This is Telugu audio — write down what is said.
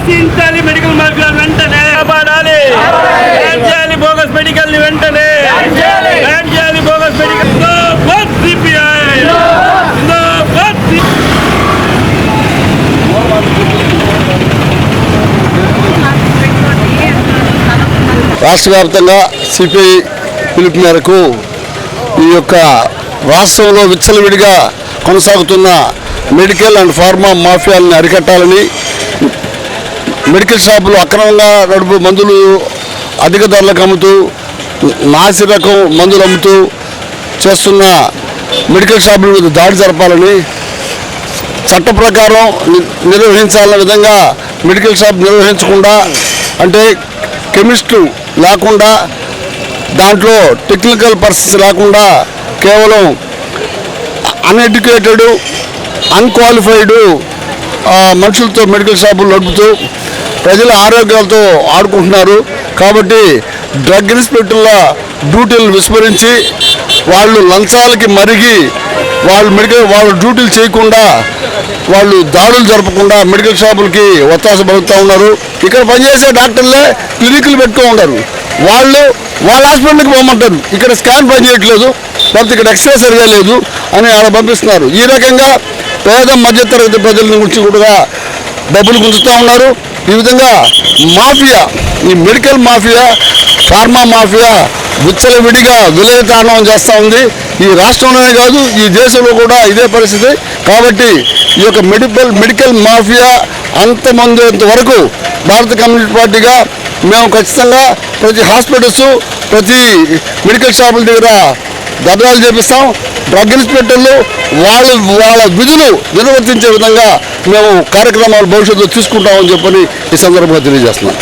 నశించాలి మెడికల్ మాఫియా వెంటనే కాపాడాలి. బ్యాన్ చేయాలి బోగస్ మెడికల్ ని వెంటనే. బ్యాన్ చేయాలి బోగస్ మెడికల్. రాష్ట్ర వ్యాప్తంగా సిపిఐ పిలుపు మేరకు ఈ యొక్క రాష్ట్రంలో విచ్చలవిడిగా కొనసాగుతున్న మెడికల్ అండ్ ఫార్మా మాఫియాలను అరికట్టాలని, మెడికల్ షాపులు అక్రమంగా నడుపు మందులు అధిక ధరలకు అమ్ముతూ నాసి రకం మందులు అమ్ముతూ చేస్తున్న మెడికల్ షాపుల మీద దాడి జరపాలని, చట్ట ప్రకారం నిర్వహించాలన్న విధంగా మెడికల్ షాప్ నిర్వహించకుండా, అంటే కెమిస్టు లేకుండా, దాంట్లో టెక్నికల్ పర్సన్స్ లేకుండా కేవలం అన్ఎడ్యుకేటెడ్ అన్క్వాలిఫైడ్ మనుషులతో మెడికల్ షాపులు నడుపుతూ ప్రజల ఆరోగ్యాలతో ఆడుకుంటున్నారు. కాబట్టి డ్రగ్ ఇన్స్పెక్టర్ల డ్యూటీలు విస్మరించి వాళ్ళు లంచాలకి మరిగి వాళ్ళ డ్యూటీలు చేయకుండా, వాళ్ళు దాడులు జరపకుండా మెడికల్ షాపులకి ఒత్తాస పలుకుతూ ఉన్నారు. ఇక్కడ పనిచేసే డాక్టర్లే క్లినిక్లు పెట్టుతూ ఉన్నారు. వాళ్ళ హాస్పిటల్కి పోమంటారు, ఇక్కడ స్కాన్ పనిచేయట్లేదు, లేకపోతే ఇక్కడ ఎక్స్రే సరిగా లేదు అని అలా పంపిస్తున్నారు. ఈ రకంగా పేద మధ్యతరగతి ప్రజల గురించి కూడా డబ్బులు గుంజుతూ ఉన్నారు. ఈ విధంగా మాఫియా, ఈ మెడికల్ మాఫియా, ఫార్మా మాఫియా విచ్చలవిడిగా విలయతాండవం చేస్తూ ఉంది. ఈ రాష్ట్రంలోనే కాదు, ఈ దేశంలో కూడా ఇదే పరిస్థితి. కాబట్టి ఈ యొక్క మెడికల్ మాఫియా అంతమందేంత వరకు భారత కమ్యూనిస్ట్ పార్టీగా మేము ఖచ్చితంగా ప్రతి హాస్పిటల్స్, ప్రతి మెడికల్ షాపుల దగ్గర ధర్నాలు చేపిస్తాం. డ్రగ్ ఇన్స్పెక్టర్లు వాళ్ళ విధులు నిర్వర్తించే విధంగా మేము కార్యక్రమాలు భవిష్యత్తులో తీసుకుంటామని చెప్పని ఈ సందర్భంగా తెలియజేస్తున్నాం.